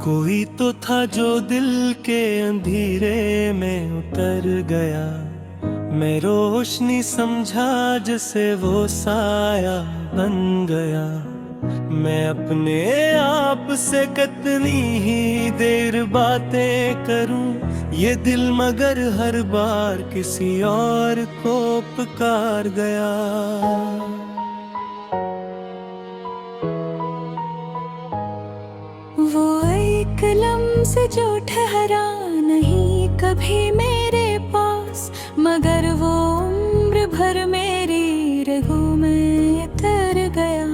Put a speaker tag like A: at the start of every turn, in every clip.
A: कोई तो था जो दिल के अंधेरे में उतर गया। मैं रोशनी समझा जैसे वो साया बन गया। मैं अपने आप से कितनी ही देर बातें करूं, ये दिल मगर हर बार किसी और को पुकार गया।
B: वो एक लम्स जो ठहरा नहीं कभी मेरे पास, मगर वो उम्र भर मेरी रगों में उतर गया।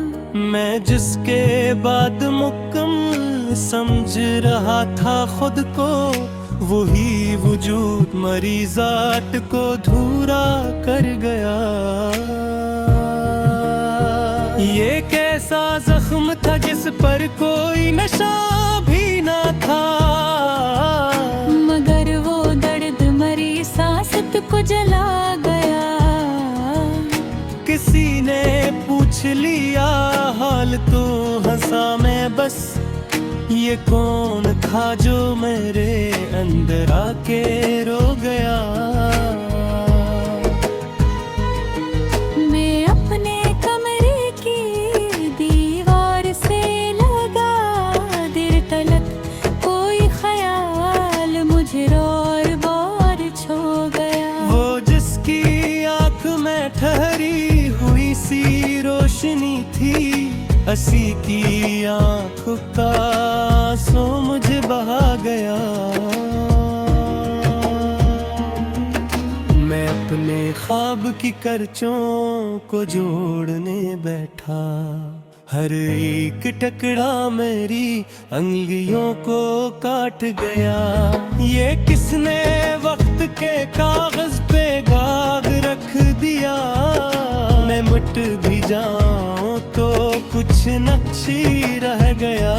A: मैं जिसके बाद मुकम्मल समझ रहा था खुद को, वही वजूद मरी जात को धूरा कर गया। ये कैसा जख्म था जिस पर कोई नशा भी ना था,
B: मगर वो दर्द मरी सांसत को जला गया।
A: किसी ने पूछ लिया हाल तो हंसा मैं बस, ये कौन था जो मेरे अंदर आके रो गया।
B: मैं अपने कमरे की दीवार से लगा देर तलक कोई ख्याल मुझे और बार छो गया।
A: वो जिसकी आंख में ठहरी हुई सी रोशनी थी, हंसी की आंख का आंसू मुझे बहा गया। मैं अपने ख्वाब की करचों को जोड़ने बैठा, हर एक टुकड़ा मेरी अंगलियों को काट गया। ये किसने वक्त के कागज पे दाग रख दिया, मैं मिट भी जाऊं तो कुछ नक्शी रह गया।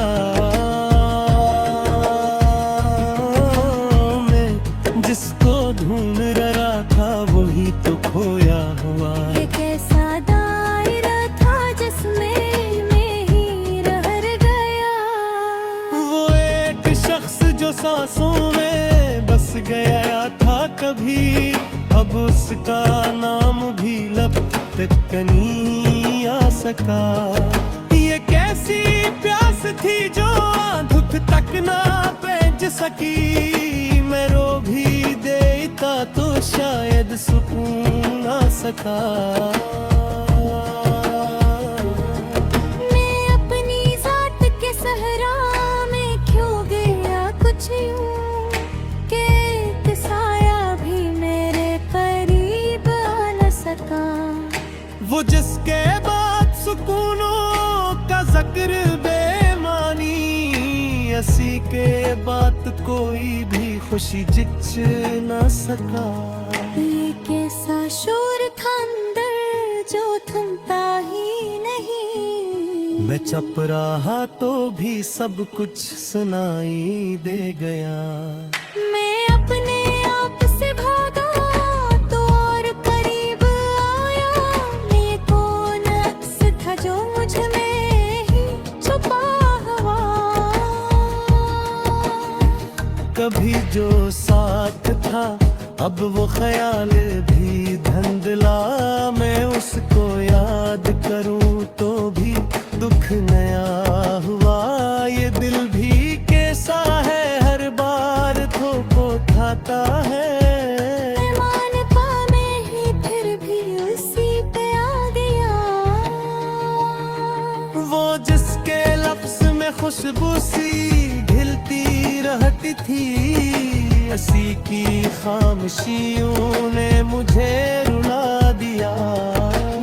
A: मैं जिसको ढूंढ रहा था वही तो खोया हुआ।
B: ये कैसा दायरा था जिसमें मैं ही रह गया।
A: वो एक शख्स जो सांसों में बस गया था कभी, अब उसका नाम भी लब तक नहीं आ सका। ये कैसी प्यास थी जो धुप तक ना पहुंच सकी, मैं रो भी देता तो शायद सुकून आ सका।
B: मैं अपनी जात के सहरा में खो गया कुछ यूं कि एक साया भी मेरे करीब आ न सका।
A: वो जिसके बाद सुकूनों का जिक्र बेमानी, ऐसी के बाद कोई भी खुशी जिच ना सका।
B: ये कैसा शोर था अंदर जो थमता ही नहीं।
A: मैं चुप रहा तो भी सब कुछ सुनाई दे गया।
B: मैं अपने आप से भागा तो और करीब आया। ये कौन अक्स था जो मुझ में ही छुपा हुआ।
A: कभी जो साथ था अब वो ख्याल भी धुंधला, मैं उसको याद करूं तो भी दुख नया हुआ। ये दिल भी कैसा है हर बार धोखा खाता है।
B: मैं मानता मैं ही फिर भी उसी पे आ गया।
A: वो जिसके लफ्ज में खुशबू सी घिलती रहती थी, हंसी की खामोशियों ने मुझे रुला दिया।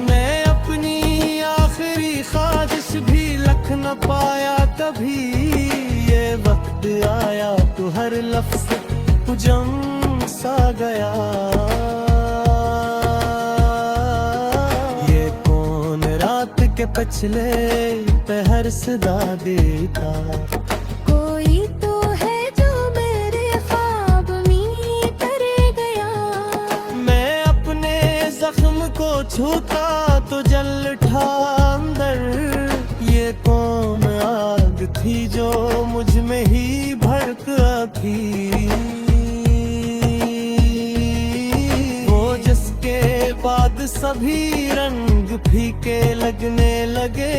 A: मैं अपनी आखिरी ख्वाहिश भी लिख न पाया कभी, ये वक्त आया तो हर लफ्ज जम सा गया। ये कौन रात के पछले पहर सदा देता,
B: कोई तो है जो मेरे ख्वाब में कर गया।
A: मैं अपने जख्म को छूता तो जल उठा अंदर। ये कौन आग थी जो मुझ में ही भड़क थी, वो जिसके बाद सभी रंग फीके लगने लगे,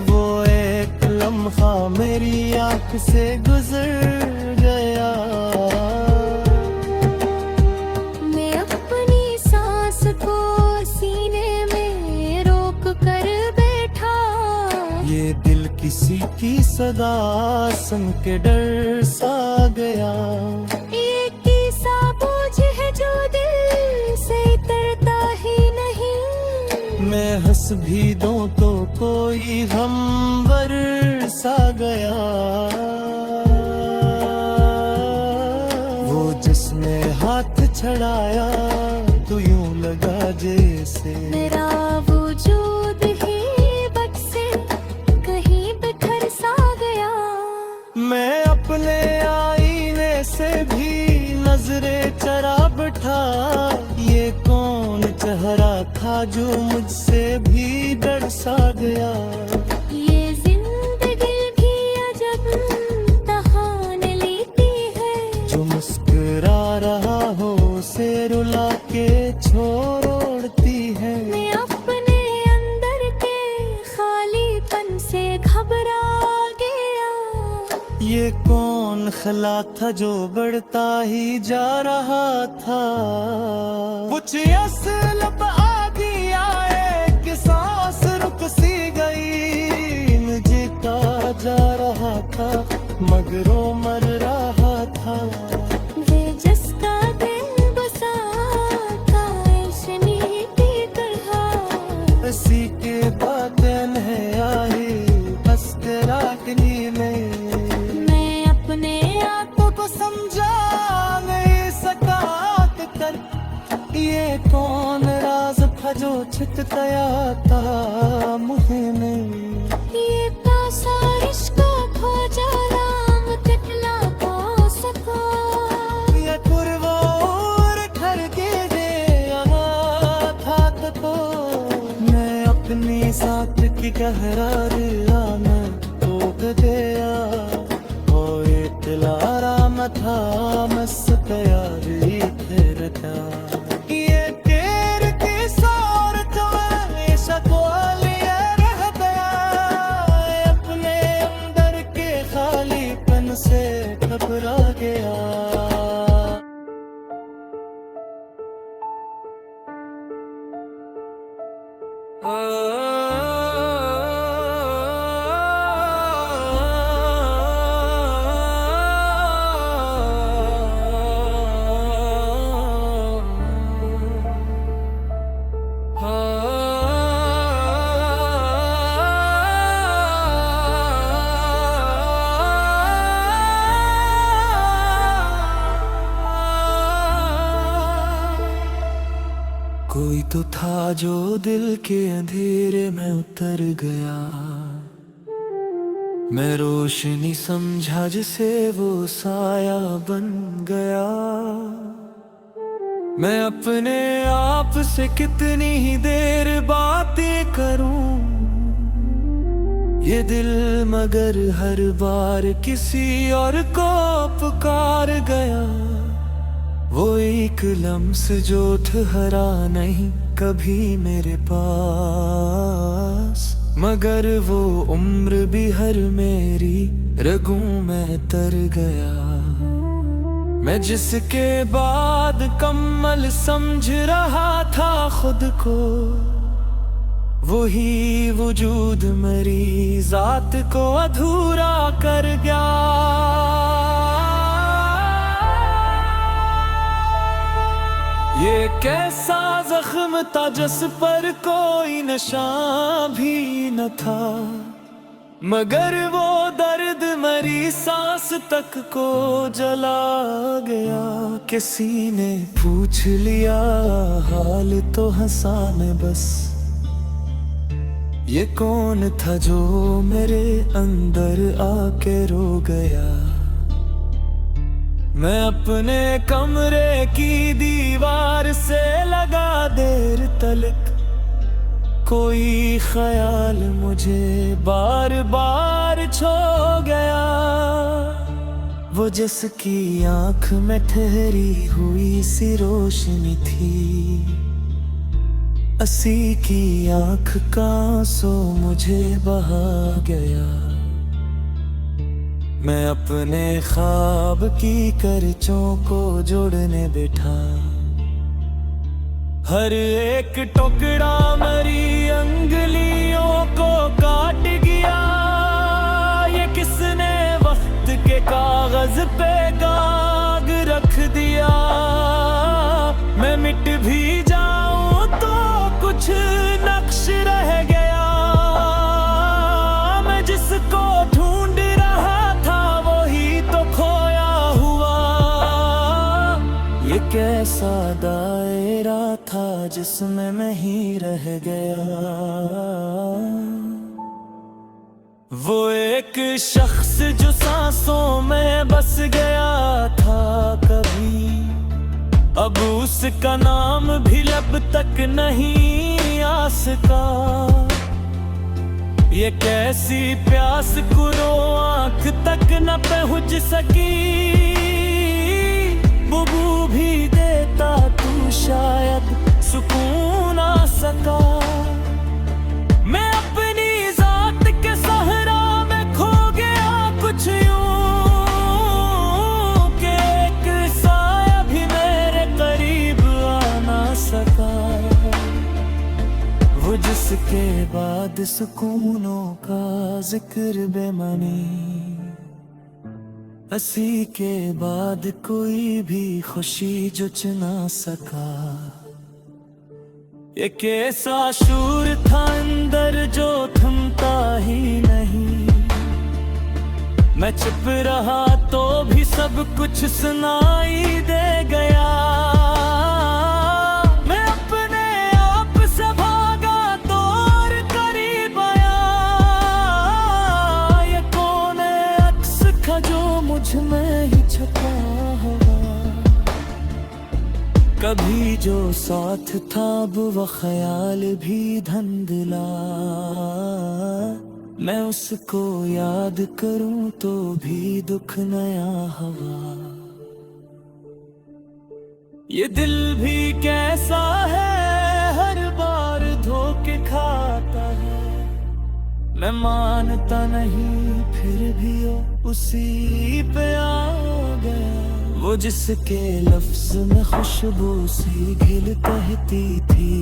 A: वो एक लम्हा मेरी आँख से गुजर गया।
B: मैं अपनी सांस को सीने में रोक कर बैठा,
A: ये दिल किसी की सदा सुन के डर सा गया।
B: एक किस्सा बोझ है जो दिल से उतरता ही नहीं,
A: मैं हंस भी दूं तो कोई गम बरसा गया। वो जिसने हाथ छड़ाया तो यूं लगा जैसे
B: मेरा वजूद ही बट से कहीं बिखर सा गया।
A: मैं अपने आईने से भी नजरें चरा बैठा, ये कौन चेहरा था जो मुझसे भी डर सा गया।
B: ये जिंदगी भी अजब तहान लेती है,
A: जो मुस्कुरा रहा हो उसे रुला के छोड़ती है।
B: मैं अपने अंदर के खालीपन से घबरा गया।
A: ये कौन खला था जो बढ़ता ही जा रहा था। कुछ असल आगे आए कि सांस रुक सी गई, मुझे का जा रहा था मगर वो मर रहा था।
B: वे जिसका दिल बसा कायशनी की तरह,
A: इसी के बातें है आए बस तेरा गली में। मैं अपने आंखों को समझा नहीं सका कर, ये कौन राज था जो छिप गया था मुझे में।
B: ये प्यासा इश्क खो जालाम कितना पा सका।
A: ये कुर्बान ठर के दे था तो मैं अपनी साथ की कहरारी आना टोक गया। और इतलारा मथा मस तैयारी फिर था। ये तेरे की सार तो ऐसा कोलिया रह गया, अपने अंदर के खालीपन से घबरा गया। कोई तो था जो दिल के अंधेरे में उतर गया, मैं रोशनी समझा जिसे वो साया बन गया। मैं अपने आप से कितनी ही देर बातें करूं, ये दिल मगर हर बार किसी और को पुकार गया। वो एक लम्स जो ठहरा नहीं कभी मेरे पास, मगर वो उम्र भी हर मेरी रगों में तर गया। मैं जिसके बाद कम्मल समझ रहा था खुद को, वही वजूद मेरी जात को अधूरा कर गया। ये कैसा जख्म था जिस पर कोई नशा भी न था, मगर वो दर्द मरी सांस तक को जला गया। किसी ने पूछ लिया हाल तो हंसा मैं बस, ये कौन था जो मेरे अंदर आके रो गया। मैं अपने कमरे की दीवार से लगा देर तलक कोई ख्याल मुझे बार बार छो गया, वो जिसकी आंख में ठहरी हुई सी रोशनी थी, असी की आंख का आंसू मुझे बहा गया। मैं अपने ख्वाब की करचों को जोड़ने बैठा, हर एक टुकड़ा मेरी अंगुलियों को काट गया। ये किसने वक्त के कागज पे दाग रख दिया। मैं मिट भी जाऊं तो कुछ नक्श रह गया। मैं जिसको ढूंढ रहा था वही तो खोया हुआ। ये कैसा दायरा था जिसमें मैं ही रह गया। वो एक शख्स जो सांसों में बस गया था कभी, अब उसका नाम भी लब तक नहीं आ सका। ये कैसी प्यास कुरो आंख तक न पहुंच सकी। बुबू भी देता तू शायद सुकून आ सका। मैं अपनी जात के सहरा में खो गया कुछ यूं कि एक साया भी मेरे करीब आ ना सका। वो जिसके बाद सुकूनों का जिक्र बेमानी, हंसी के बाद कोई भी खुशी जुच ना सका। ये कैसा शूर था अंदर जो थमता ही नहीं। मैं चुप रहा तो भी सब कुछ सुनाई दे गया। मैं अपने आप से भागा तो और करीब आया। ये कौन है अक्स का जो मुझ में ही छुपा हुआ। कभी जो साथ था अब वो ख्याल भी धुंधला। मैं उसको याद करूं तो भी दुख नया हवा। ये दिल भी कैसा है हर बार धोखे खाता है। मैं मानता नहीं फिर भी वो उसी पे आ गया। वो जिसके लफ्ज में खुशबू सी घिल कहती थी,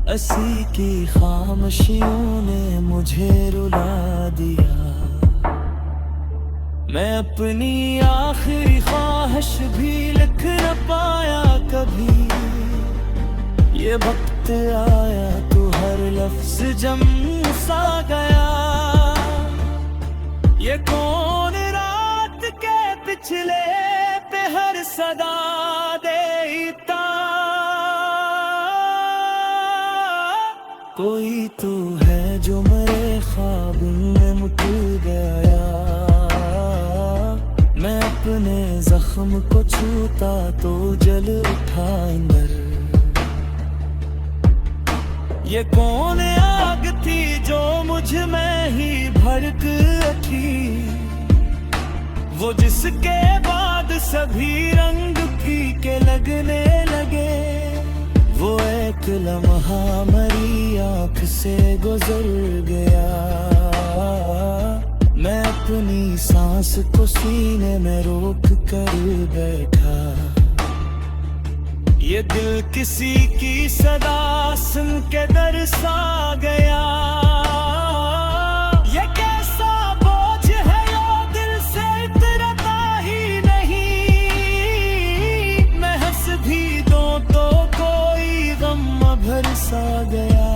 A: असी की खामोशियों ने मुझे रुला दिया। मैं अपनी आखिरी ख्वाहिश भी लिख न पाया कभी। ये वक्त आया तो हर लफ्ज जम सा गया। ये कौन रात के पिछले पे हर सदा देता। कोई तो है जो मेरे ख्वाब में मुट गया। मैं अपने जख्म को छूता तो जल उठा अंदर। ये कौन आग थी जो मुझ में ही भड़क उठी। वो जिसके बाद सभी रंग फीके लगने लगे। वो एक लम्हा मेरी आंख से गुजर गया। मैं अपनी सांस को सीने में रोक कर बैठा। ये दिल किसी की सदा सुन के दरसा गया। ये कैसा बोझ है यो दिल से उतरता ही नहीं। मैं हंस भी दूं तो कोई गम भर सा गया।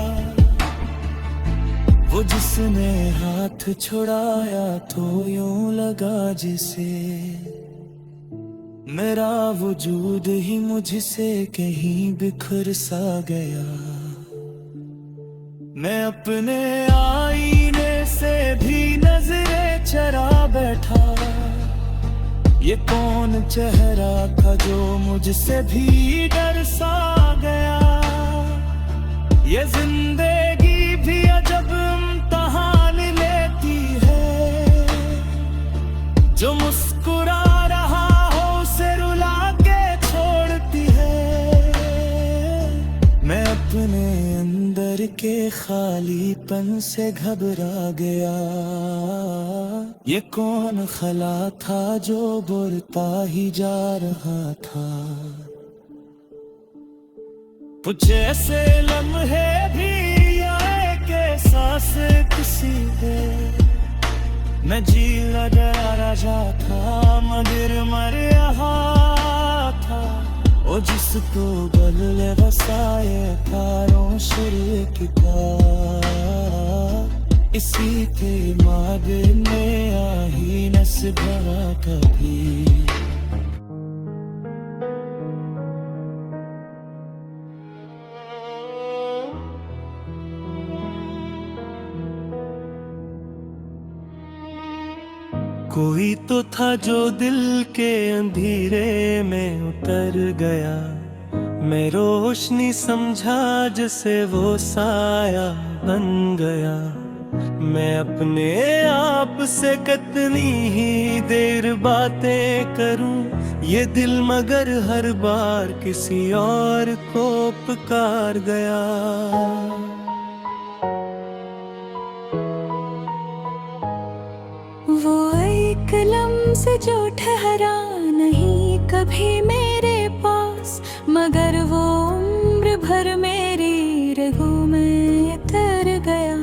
A: वो जिसने हाथ छुड़ाया तो यूं लगा जिसे मेरा वजूद ही मुझसे कहीं बिखर सा गया। मैं अपने आईने से भी नजरें चरा बैठा। ये कौन चेहरा था जो मुझसे भी डर सा गया। ये जिंदगी भी अजब इम्तहान लेती है, जो मुस्कुरा रहा हो उसे रुला के छोड़ती है। मैं अपने अंदर के खालीपन से घबरा गया, ये कौन खला था जो बुरता ही जा रहा था। कुछ ऐसे लम्हे भी आए के सांस किसी है, मैं जी डरा रहा था मगर मर रहा था। ओ जिसको बदले बसाए तारों शुर किताब, इसी के मागे में आही नस्ब कभी। कोई तो था जो दिल के अंधेरे में उतर गया, मैं रोशनी समझा जैसे वो साया बन गया। मैं अपने आप से कितनी ही देर बातें करूं, ये दिल मगर हर बार किसी और को पुकार गया।
B: वो एक लम्स जो ठहरा नहीं कभी मेरे पास, मगर वो उम्र भर मेरी रगों में उतर गया।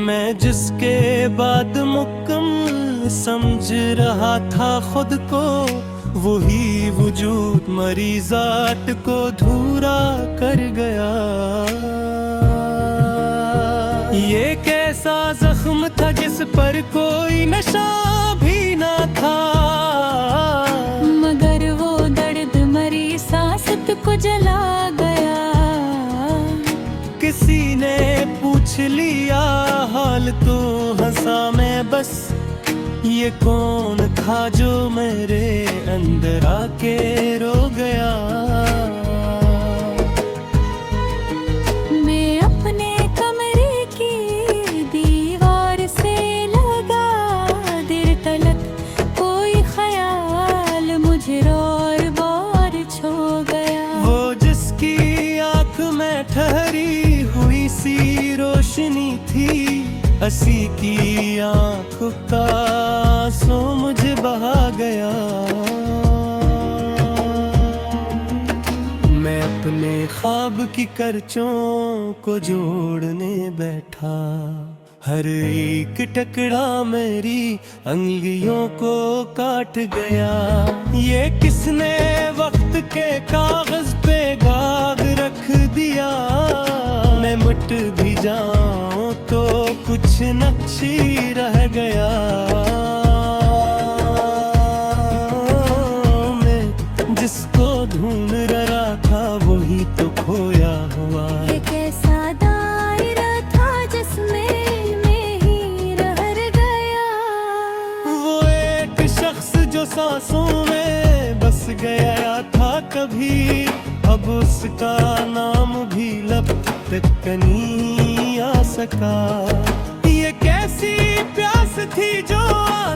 A: मैं जिसके बाद मुकम्मल समझ रहा था खुद को, वही वजूद मरी जात को धूरा कर गया। ये कैसा जख्म था जिस पर कोई नशा भी ना था,
B: मगर वो दर्द मरी सांसत को जला गया।
A: किसी ने पूछ लिया हाल तो हंसा मैं बस, ये कौन था जो मेरे अंदर आके रो गया।
B: मैं अपने कमरे की दीवार से लगा देर तलक कोई ख्याल मुझे और बार छो गया।
A: वो जिसकी आँख में ठहरी हुई सी रोशनी थी, हंसी की आँख का आंसू मुझे बहा गया। मैं अपने ख्वाब की करचों को जोड़ने बैठा, हर एक टुकड़ा मेरी अंगलियों को काट गया। ये किसने वक्त के कागज पे दाग रख दिया, मैं मिट भी जाऊं तो कुछ नक्शी रह गया। मैं जिसको ढूंढ रहा था वही तो खोया हुआ।
B: ये कैसा दायरा था जिसमें मैं ही रह गया।
A: वो एक शख्स जो सांसों में बस गया था कभी, अब उसका नाम भी लब तक नहीं आ सका। ये कैसी प्यास थी जो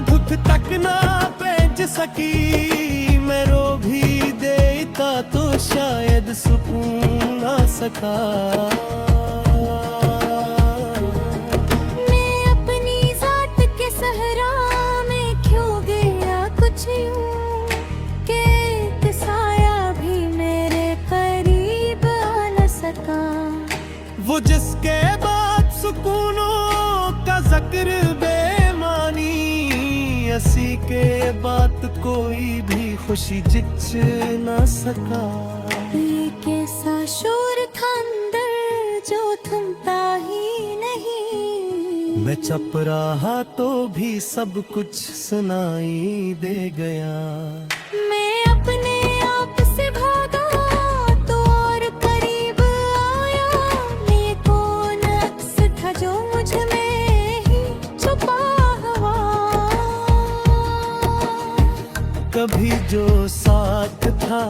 A: धुक तक ना पहुंच सकी, मैं रो भी देता तो शायद सुकून आ सका।
B: मैं अपनी जात के सहरा में खो गया कुछ यूं कि एक साया भी मेरे करीब आ न सका।
A: वो जिसके बाद सुकूनों का जिक्र बेमानी, हंसी के बाद कोई भी खुशी जिच ना सका।
B: ये कैसा शोर था अंदर जो थमता ही नहीं।
A: मैं चुप रहा तो भी सब कुछ सुनाई दे गया।
B: मैं अपने आप से भागा तो और करीब आया। ये कौन अक्स था जो मुझ में ही छुपा हुआ।
A: कभी जो साथ था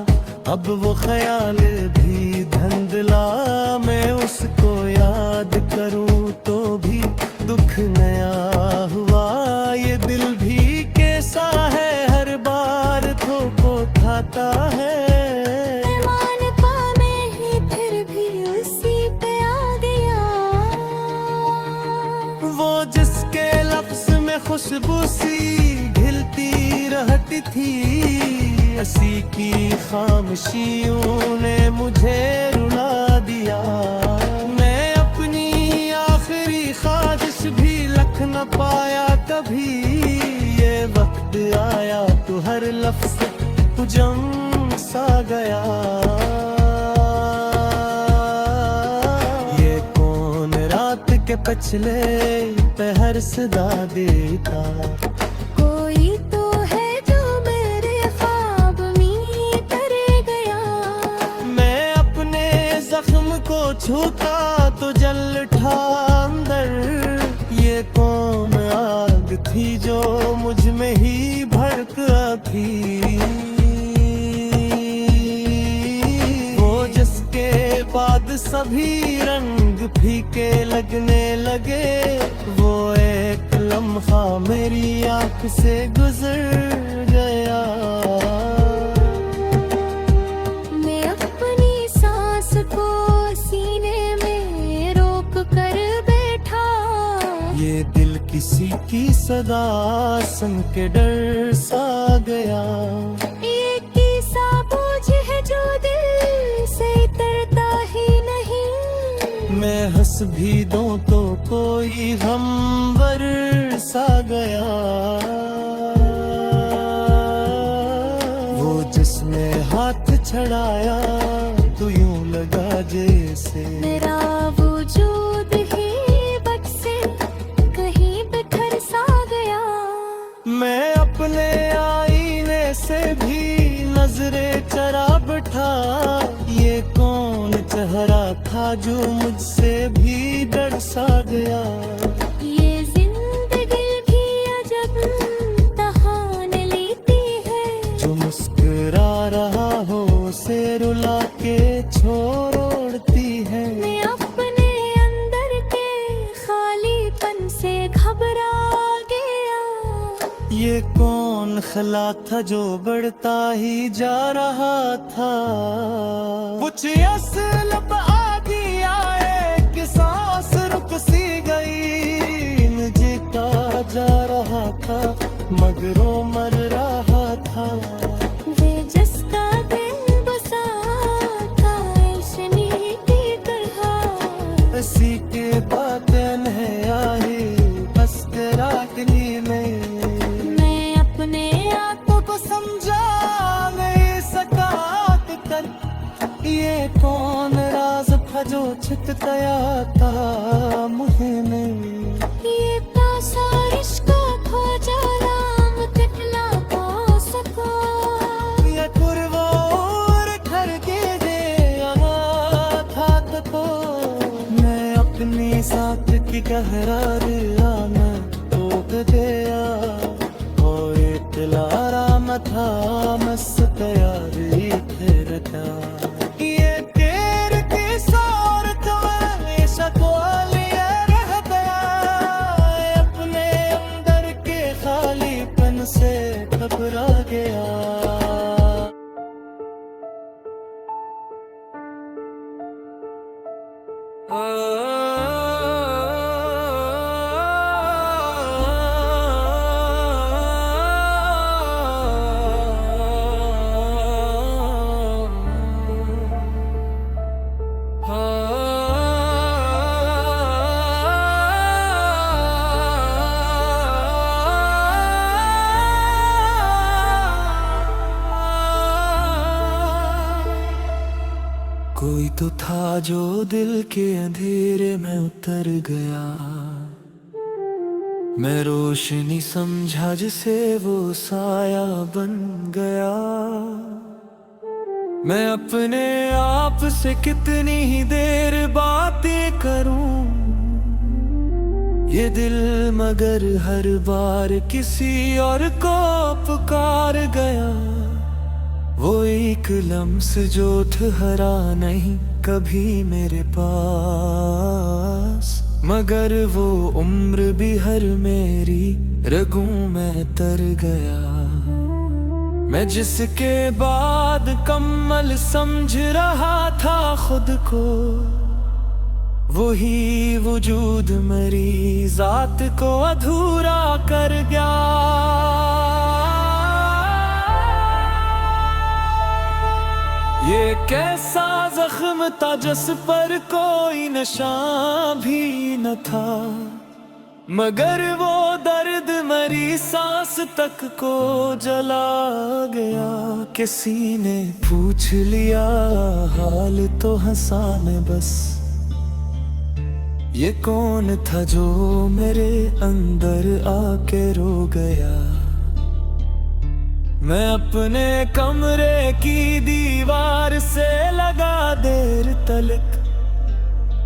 A: अब वो ख्याल भी धुंधला, मैं उसको याद खाता है।
B: मानता मैं ही फिर भी उसी पे आ गया।
A: वो जिसके लफ्ज में खुशबू सी घिलती रहती थी, हंसी की खामोशियों ने मुझे रुला दिया। मैं अपनी आखिरी ख्वाहिश भी लिख न पाया कभी। ये वक्त आया तो हर लफ्ज जम सा गया। ये कौन रात के पछले पहर सदा देता।
B: कोई तो है जो मेरे ख्वाब में कर गया।
A: मैं अपने जख्म को छूता तो जल उठा अंदर। ये कौन आग थी जो मुझ में ही भड़क थी। वो जिसके बाद सभी रंग फीके लगने लगे। वो एक लम्हा मेरी आँख से गुजर गया।
B: मैं अपनी सांस को सीने में रोक कर बैठा।
A: ये दिल किसी की सदा सुन के डर सा गया।
B: ये किस्सा बोझ है जो दिल से उतरता ही नहीं।
A: मैं हंस भी दूं तो कोई गम बरसा गया। वो जिसने हाथ छड़ाया तो यूं लगा जैसे
B: मेरा वजूद ही बट से कहीं बिखर सा गया।
A: मैं अपने आईने से भी नजरे चरा बैठा। ये कौन चेहरा था जो मुझसे भी डर सा गया।
B: ये जिंदगी भी अजब तहान लेती है।
A: जो मुस्कुरा रहा हो उसे रुला के छोड़ती है।
B: मैं अपने अंदर के खालीपन से घबरा गया।
A: ये कौन खला था जो बढ़ता ही जा रहा था। कुछ असल आदि आए कि सांस रुक सी गई। मुझे कहा जा रहा था मगर वो मर रहा था।
B: वे जिसका दिल बसा था ऐशनी की तरह।
A: इसी के बातें है आए बस तेरा गली में।
B: मैं अपने
A: आपको को समझा नहीं सका कर। ये कौन राज था जो छिप गया था मुझे में।
B: ये प्यासा इश्क खो जाम तितला पा सका।
A: ये कुर्बान कर के दे था तो मैं अपनी साथ की गहरारी आना तोड़ दिया। और इतलारा मथा मस तैयारी फिर था। ये तेरे की सारत हमेशा को लिया रह गया। अपने अंदर के खालीपन से घबरा गया। कोई तो था जो दिल के अंधेरे में उतर गया। मैं रोशनी समझा जिसे वो साया बन गया। मैं अपने आप से कितनी ही देर बातें करूं। ये दिल मगर हर बार किसी और को पुकार गया। वो एक लम्स जो ठहरा नहीं कभी मेरे पास। मगर वो उम्र भी हर मेरी रगों में तर गया। मैं जिसके बाद कम्मल समझ रहा था खुद को, वही वजूद मेरी जात को अधूरा कर गया। ये कैसा जख्म था जिस पर कोई निशान भी न था, मगर वो दर्द मरी सांस तक को जला गया। किसी ने पूछ लिया हाल तो हंसा मैं बस, ये कौन था जो मेरे अंदर आके रो गया। मैं अपने कमरे की दीवार से लगा देर तलक,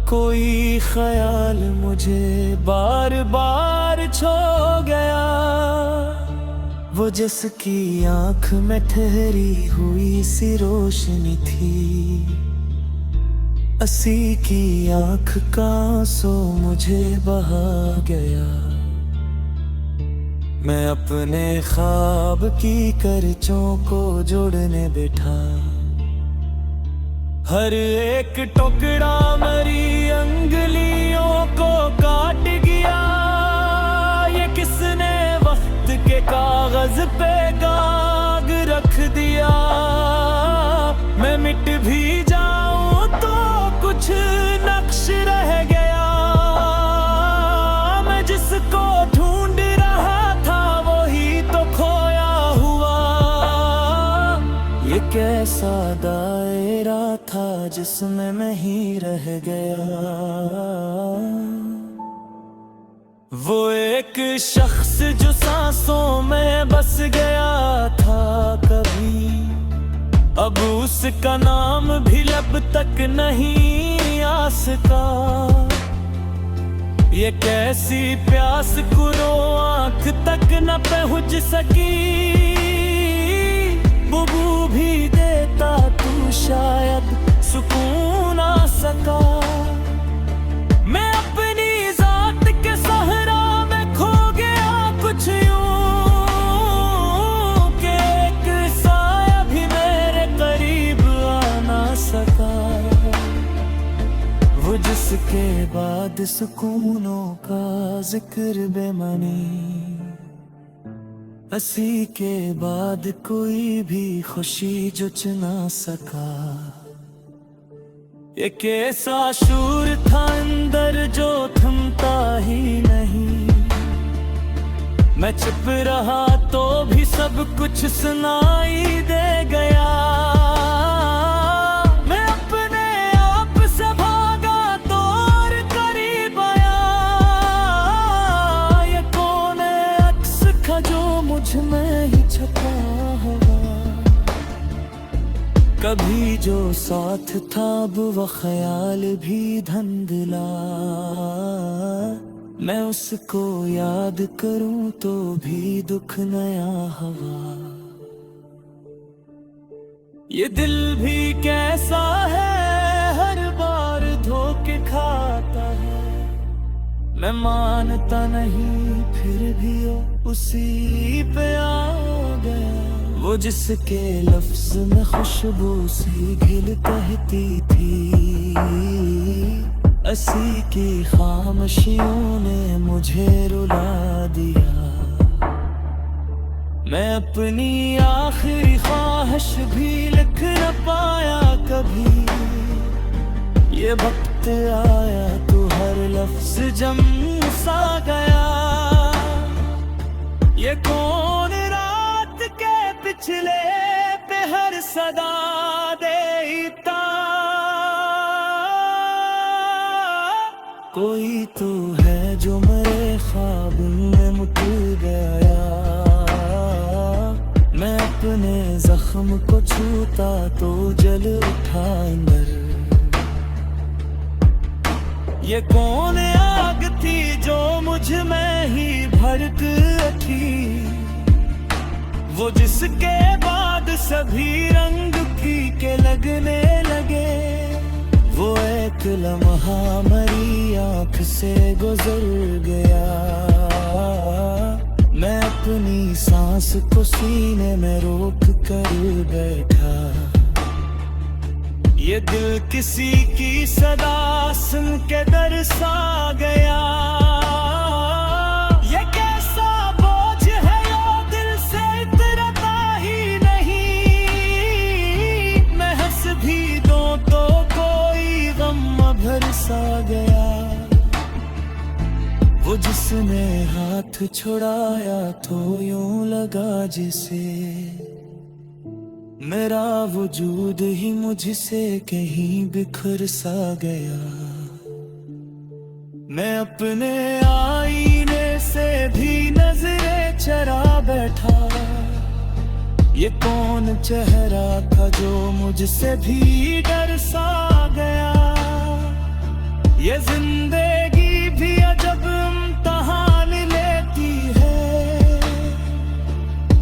A: कोई ख्याल मुझे बार बार छो गया। वो जिसकी आंख में ठहरी हुई सी रोशनी थी, असी की आंख का आंसू मुझे बहा गया। मैं अपने ख्वाब की करचों को जोड़ने बैठा, हर एक टुकड़ा मेरी अंगुलियों को काट गया। ये किसने वक्त के कागज पे दाग रख दिया। मैं मिट भी जाऊं तो कुछ नक्श रह गया। मैं जिसको ढूंढ रहा था वही तो खोया हुआ। ये कैसा दायरा था जिसमें मैं ही रह गया। वो एक शख्स जो सांसों में बस गया था कभी, अब उसका नाम भी लब तक नहीं आ सका। ये कैसी प्यास कुरो आंख तक न पहुंच सकी। बुबू भी देता तू शायद सुकून आ सका। मैं अपनी जात के सहरा में खो गया कुछ यूं कि एक साया भी मेरे करीब आ ना सका। वो जिसके बाद सुकूनों का जिक्र बेमानी, असी के बाद कोई भी खुशी जुच ना सका। ये कैसा शूर था अंदर जो थमता ही नहीं। मैं चुप रहा तो भी सब कुछ सुनाई दे गया। मैं अपने आप से भागा तो और करीब आया। ये कौन है अक्स का जो मुझ में ही छुपा हुआ। कभी जो साथ था अब वो ख्याल भी धुंधला। मैं उसको याद करूं तो भी दुख नया हवा। ये दिल भी कैसा है हर बार धोखे खाता है। मैं मानता नहीं फिर भी वो उसी पे आ गया। वो जिसके लफ्ज में खुशबू सी घिल कहती थी, असी की खामोशियों ने मुझे रुला दिया। मैं अपनी आखिरी ख्वाहिश भी लिख न पाया कभी। ये वक्त आया तो हर लफ्ज जम सा गया। ये कौन रात के पिछले पे हर सदा देता। कोई तो है जो मेरे ख्वाब में मुट गया। मैं अपने जख्म को छूता तो जल उठा अंदर। ये कौन आग थी जो मुझ में ही भड़क उठी। वो जिसके बाद सभी रंग फीके लगने लगे। वो एक लम्हा मेरी आँख से गुजर गया। मैं अपनी सांस को सीने में रोक कर बैठा, ये दिल किसी की सदा सुन के दरसा गया। ये कैसा बोझ है यो दिल से उतरता ही नहीं, मैं हंस भी दूं तो कोई गम भर सा गया। वो जिसने हाथ छुड़ाया तो यूं लगा जिसे मेरा वजूद ही मुझसे कहीं बिखर सा गया। मैं अपने आईने से भी नजरें चरा बैठा, ये कौन चेहरा था जो मुझसे भी डर सा गया। ये जिंदगी भी अजब इम्तिहान लेती है,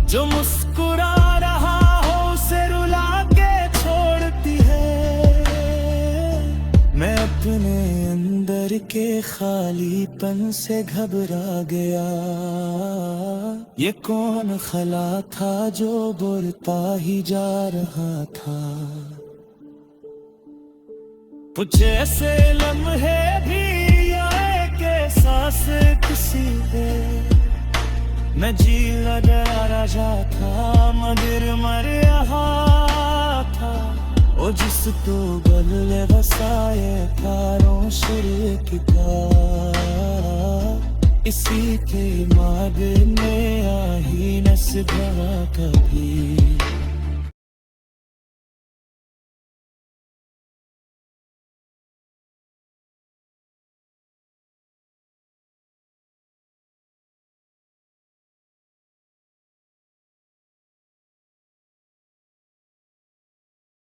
A: जो मुस्कुरा रहा हो उसे रुला के छोड़ती है। मैं अपने अंदर के खालीपन से घबरा गया, ये कौन खला था जो बढ़ता ही जा रहा था। कुछ ऐसे लम्हे भी आए के सांस किसी पे मैं जी लगा रहा था, मगर मर रहा था। ओ जिस तो बदले बसाए तारों शिरक का, इसी के मांगने आ ही न सका कभी।